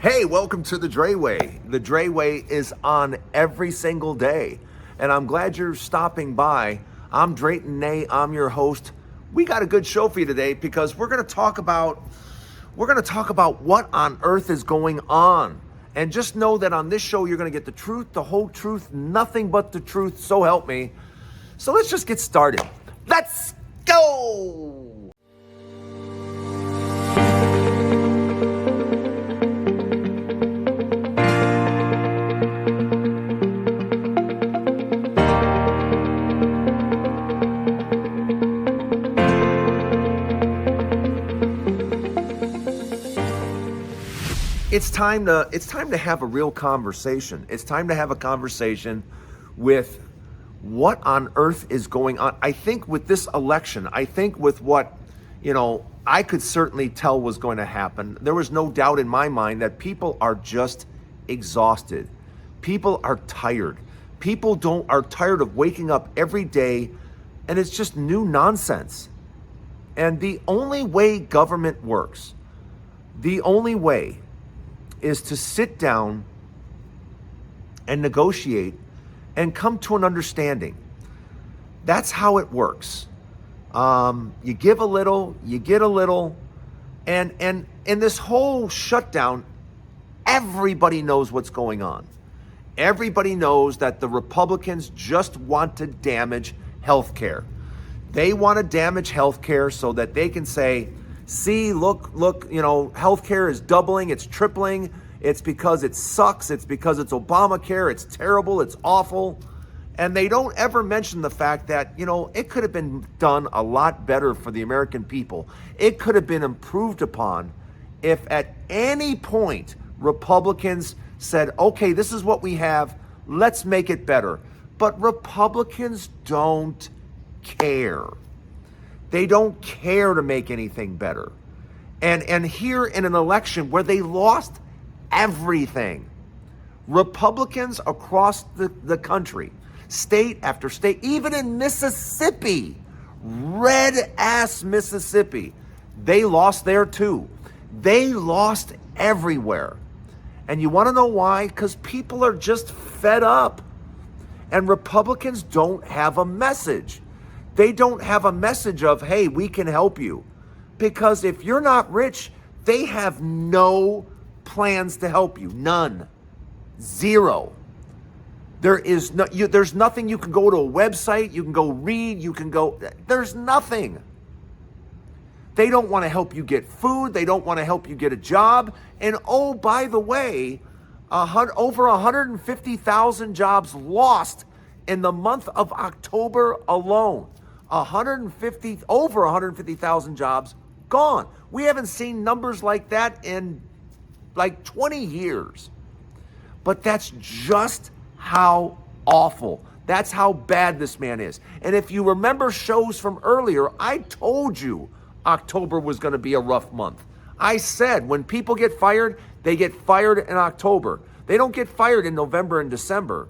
Hey, welcome to the Dray Way. The Dray Way is on every single day, and I'm glad you're stopping by. I'm Drayton Nay. I'm your host. We got a good show for you today because we're going to talk about what on earth is going on. And just know that on this show you're going to get the truth, the whole truth, nothing but the truth. So help me. So let's just get started. Let's go. It's time to have a real conversation. It's time to have a conversation with what on earth is going on. I think with this election, I think with what, I could certainly tell was going to happen. There was no doubt in my mind that people are just exhausted. People are tired. People are tired of waking up every day and it's just new nonsense. And the only way government works, the only way is to sit down and negotiate and come to an understanding. That's how it works. You give a little, you get a little, and in this whole shutdown, everybody knows what's going on. Everybody knows that the Republicans just want to damage healthcare. They want to damage healthcare so that they can say, see, look, healthcare is doubling, it's tripling. It's because it sucks. It's because it's Obamacare. It's terrible. It's awful. And they don't ever mention the fact that, it could have been done a lot better for the American people. It could have been improved upon if at any point Republicans said, okay, this is what we have. Let's make it better. But Republicans don't care. They don't care to make anything better. And here in an election where they lost everything, Republicans across the country, state after state, even in Mississippi, red-ass Mississippi, they lost there too. They lost everywhere. And you want to know why? Because people are just fed up. And Republicans don't have a message. They don't have a message of, hey, we can help you. Because if you're not rich, they have no plans to help you. None. Zero. There's nothing. You can go to a website, you can go read, there's nothing. They don't want to help you get food. They don't want to help you get a job. And oh, by the way, over 150,000 jobs lost in the month of October alone. Over 150,000 jobs gone. We haven't seen numbers like that in like 20 years. But that's just how awful, that's how bad this man is. And if you remember shows from earlier, I told you October was going to be a rough month. I said when people get fired, they get fired in October. They don't get fired in November and December.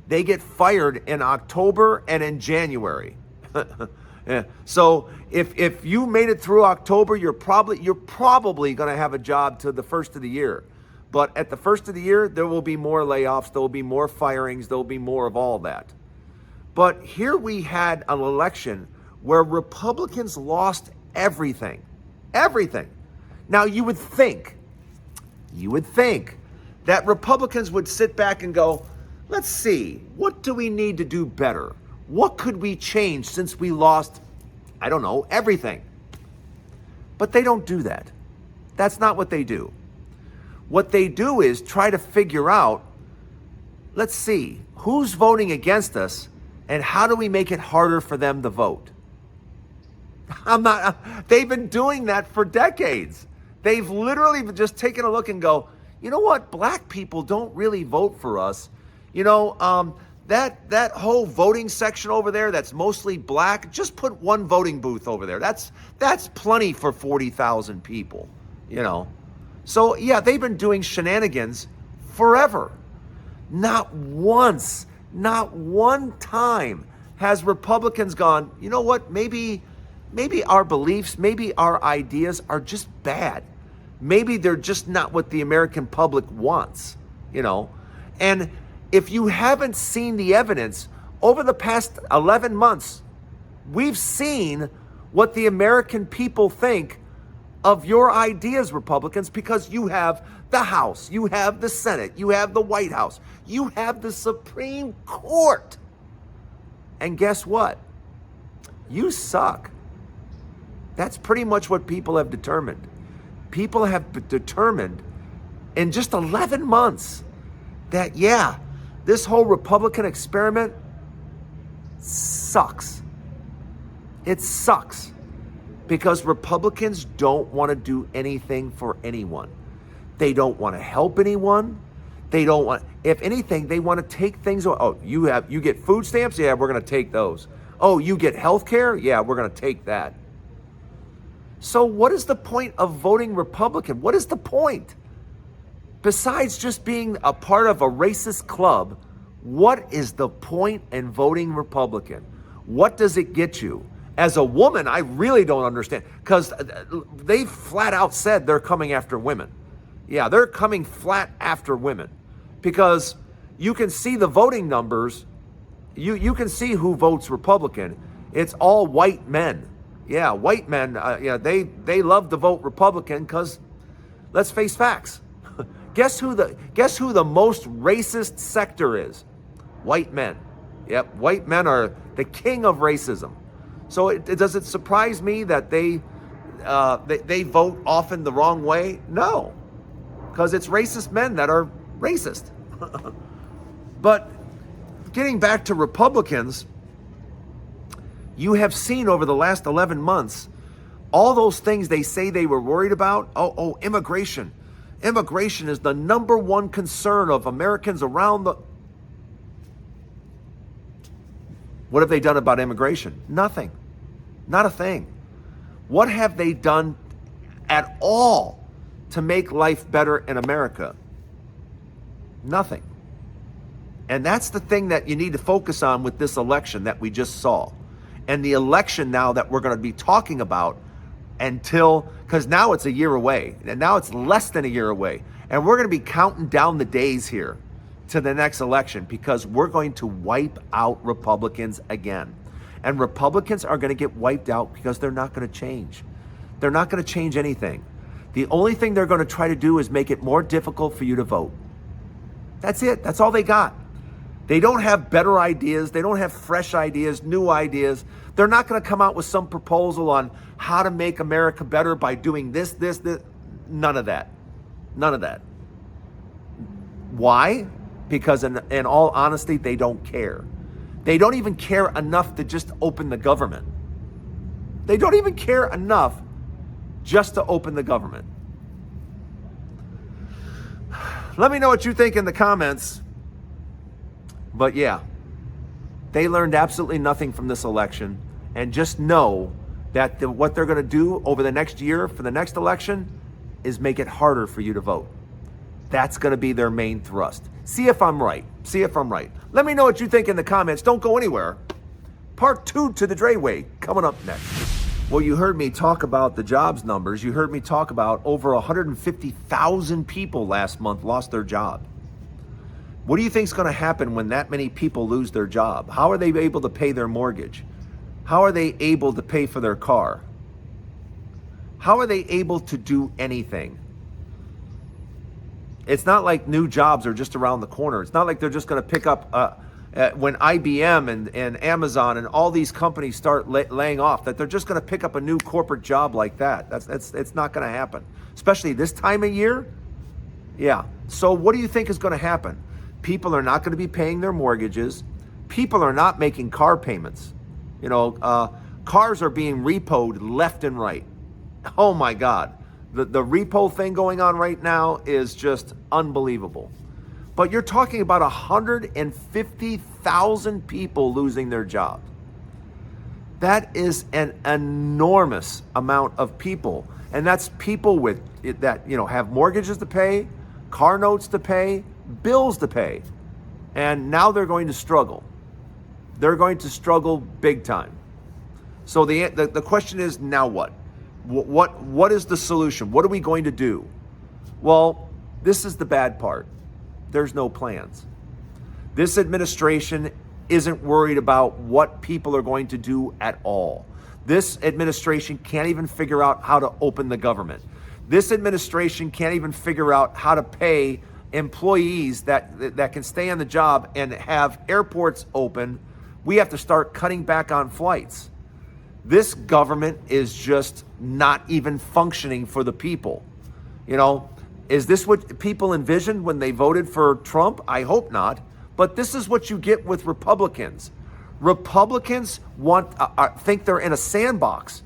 They get fired in October and in January. Yeah. So if you made it through October, you're probably going to have a job to the first of the year. But at the first of the year, there will be more layoffs, there will be more firings, there will be more of all that. But here we had an election where Republicans lost everything. Everything. Now you would think that Republicans would sit back and go, let's see, what do we need to do better? What could we change since we lost, I don't know, everything? But they don't do that. That's not what they do. What they do is try to figure out, let's see, who's voting against us and how do we make it harder for them to vote? They've been doing that for decades. They've literally just taken a look and go, you know what? Black people don't really vote for us. That whole voting section over there that's mostly black, just put one voting booth over there. That's plenty for 40,000 people, So yeah, they've been doing shenanigans forever. Not once, not one time has Republicans gone, you know what, maybe our beliefs, maybe our ideas are just bad. maybe they're just not what the American public wants, And if you haven't seen the evidence, over the past 11 months, we've seen what the American people think of your ideas, Republicans, because you have the House, you have the Senate, you have the White House, you have the Supreme Court. And guess what? You suck. That's pretty much what people have determined. People have determined in just 11 months that, yeah, this whole Republican experiment sucks. It sucks because Republicans don't want to do anything for anyone. They don't want to help anyone. They don't want, if anything, they want to take things. Oh, you get food stamps? Yeah, we're going to take those. Oh, you get health care? Yeah, we're going to take that. So what is the point of voting Republican? What is the point? Besides just being a part of a racist club, what is the point in voting Republican? What does it get you? As a woman, I really don't understand, because they flat out said they're coming after women. Yeah, they're coming flat after women, because you can see the voting numbers. You can see who votes Republican. It's all white men. Yeah, white men. They love to vote Republican because, let's face facts. Guess who the most racist sector is? White men. Yep, white men are the king of racism. So does it surprise me that they vote often the wrong way? No, because it's racist men that are racist. But getting back to Republicans, you have seen over the last 11 months, all those things they say they were worried about. Oh, immigration. Immigration is the number one concern of Americans around the... What have they done about immigration? Nothing. Not a thing. What have they done at all to make life better in America? Nothing. And that's the thing that you need to focus on with this election that we just saw. And the election now that we're going to be talking about because now it's a year away. And now it's less than a year away. And we're going to be counting down the days here to the next election, because we're going to wipe out Republicans again. And Republicans are going to get wiped out because they're not going to change. They're not going to change anything. The only thing they're going to try to do is make it more difficult for you to vote. That's it. That's all they got. They don't have better ideas. They don't have fresh ideas, new ideas. They're not going to come out with some proposal on how to make America better by doing this. None of that. None of that. Why? Because in all honesty, they don't care. They don't even care enough to just open the government. They don't even care enough just to open the government. Let me know what you think in the comments. But yeah, they learned absolutely nothing from this election. And just know that what they're going to do over the next year for the next election is make it harder for you to vote. That's going to be their main thrust. See if I'm right. See if I'm right. Let me know what you think in the comments. Don't go anywhere. Part 2 to the Dray Way coming up next. Well, you heard me talk about the jobs numbers. You heard me talk about over 150,000 people last month lost their job. What do you think is going to happen when that many people lose their job? How are they able to pay their mortgage? How are they able to pay for their car? How are they able to do anything? It's not like new jobs are just around the corner. It's not like they're just going to pick up when IBM and Amazon and all these companies start laying off, that they're just going to pick up a new corporate job like that. It's not going to happen, especially this time of year. Yeah. So what do you think is going to happen? People are not going to be paying their mortgages. People are not making car payments. Cars are being repoed left and right. Oh my God. The repo thing going on right now is just unbelievable. But you're talking about 150,000 people losing their job. That is an enormous amount of people. And that's people that have mortgages to pay, car notes to pay, bills to pay. And now they're going to struggle. They're going to struggle big time. So the question is, now what? What is the solution? What are we going to do? Well, this is the bad part. There's no plans. This administration isn't worried about what people are going to do at all. This administration can't even figure out how to open the government. This administration can't even figure out how to pay employees that can stay on the job and have airports open. We have to start cutting back on flights. This government is just not even functioning for the people. You know, is this what people envisioned when they voted for Trump? I hope not. But this is what you get with Republicans. Republicans think they're in a sandbox,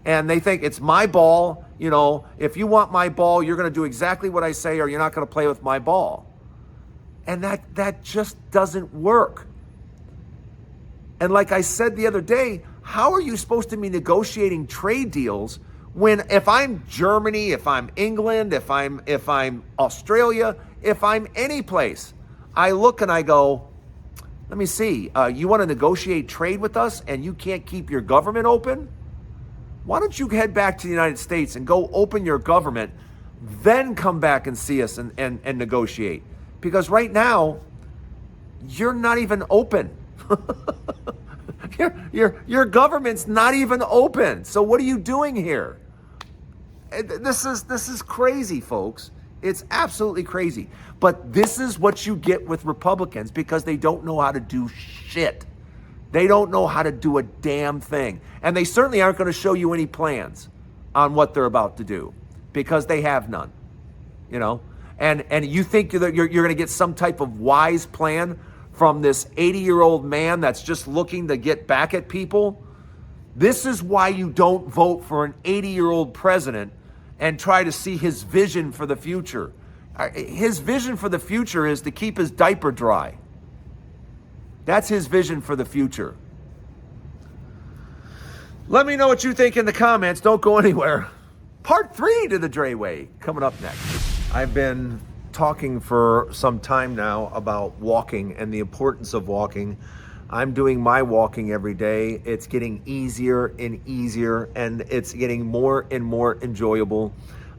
and they think it's my ball. You know, if you want my ball, you're going to do exactly what I say, or you're not going to play with my ball. And that just doesn't work. And like I said the other day, how are you supposed to be negotiating trade deals when if I'm Germany, if I'm England, if I'm Australia, if I'm any place, I look and I go, let me see, you want to negotiate trade with us and you can't keep your government open? Why don't you head back to the United States and go open your government, then come back and see us and negotiate? Because right now, you're not even open. Your government's not even open. So what are you doing here? This is crazy, folks. It's absolutely crazy. But this is what you get with Republicans because they don't know how to do shit. They don't know how to do a damn thing. And they certainly aren't going to show you any plans on what they're about to do because they have none. You know? And you think that you're going to get some type of wise plan from this 80-year-old man that's just looking to get back at people? This is why you don't vote for an 80-year-old president and try to see his vision for the future. His vision for the future is to keep his diaper dry. That's his vision for the future. Let me know what you think in the comments. Don't go anywhere. Part 3 to the Dray Way coming up next. I've been talking for some time now about walking and the importance of walking. I'm doing my walking every day. It's getting easier and easier, and it's getting more and more enjoyable.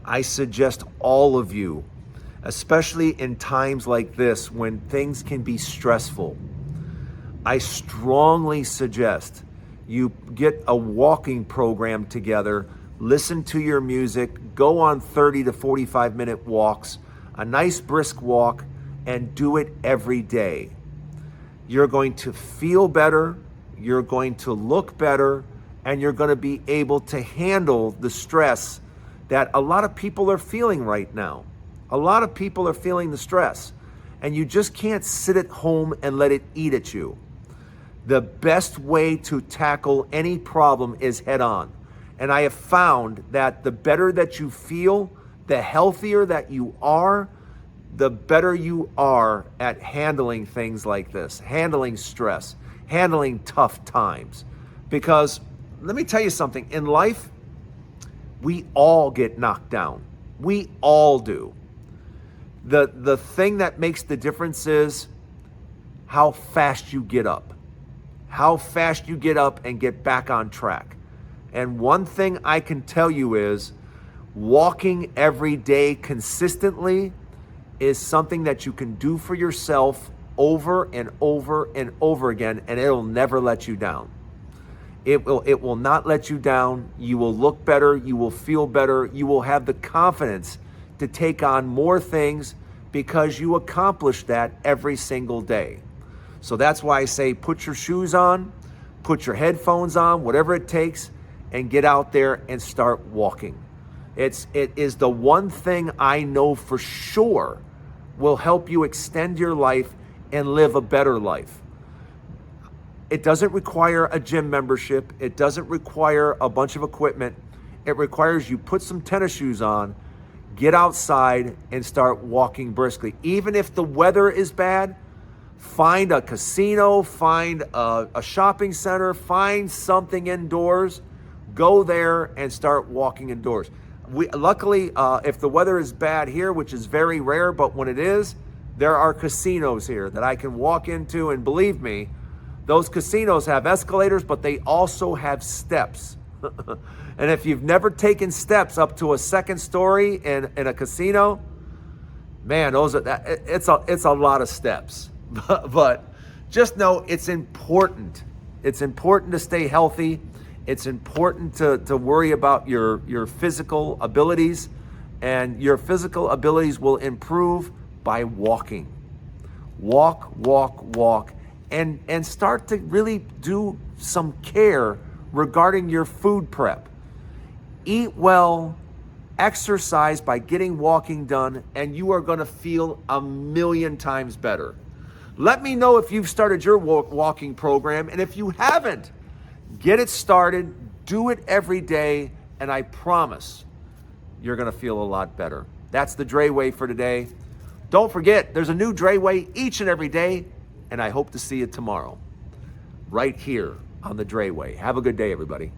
I suggest all of you, especially in times like this when things can be stressful, I strongly suggest you get a walking program together, listen to your music, go on 30 to 45 minute walks, a nice brisk walk, and do it every day. You're going to feel better, you're going to look better, and you're going to be able to handle the stress that a lot of people are feeling right now. A lot of people are feeling the stress, and you just can't sit at home and let it eat at you. The best way to tackle any problem is head on. And I have found that the better that you feel, the healthier that you are, the better you are at handling things like this, handling stress, handling tough times. Because let me tell you something, in life, we all get knocked down. We all do. The thing that makes the difference is how fast you get up. How fast you get up and get back on track. And one thing I can tell you is walking every day consistently is something that you can do for yourself over and over and over again, and it'll never let you down. It will not let you down. You will look better. You will feel better. You will have the confidence to take on more things because you accomplish that every single day. So that's why I say put your shoes on, put your headphones on, whatever it takes, and get out there and start walking. It is the one thing I know for sure will help you extend your life and live a better life. It doesn't require a gym membership. It doesn't require a bunch of equipment. It requires you put some tennis shoes on, get outside, and start walking briskly. Even if the weather is bad, find a casino, find a shopping center, find something indoors, go there and start walking indoors. Luckily, if the weather is bad here, which is very rare, but when it is, there are casinos here that I can walk into, and believe me, those casinos have escalators, but they also have steps. And if you've never taken steps up to a second story in a casino, Man, it's a lot of steps, but just know it's important. It's important to stay healthy. It's important to worry about your physical abilities, and your physical abilities will improve by walking. Walk, walk, walk, and start to really do some care regarding your food prep. Eat well, exercise by getting walking done, and you are going to feel a million times better. Let me know if you've started your walking program, and if you haven't, get it started, do it every day, and I promise you're going to feel a lot better. That's the Dray Way for today. Don't forget, there's a new Dray Way each and every day, and I hope to see you tomorrow right here on the Dray Way. Have a good day, everybody.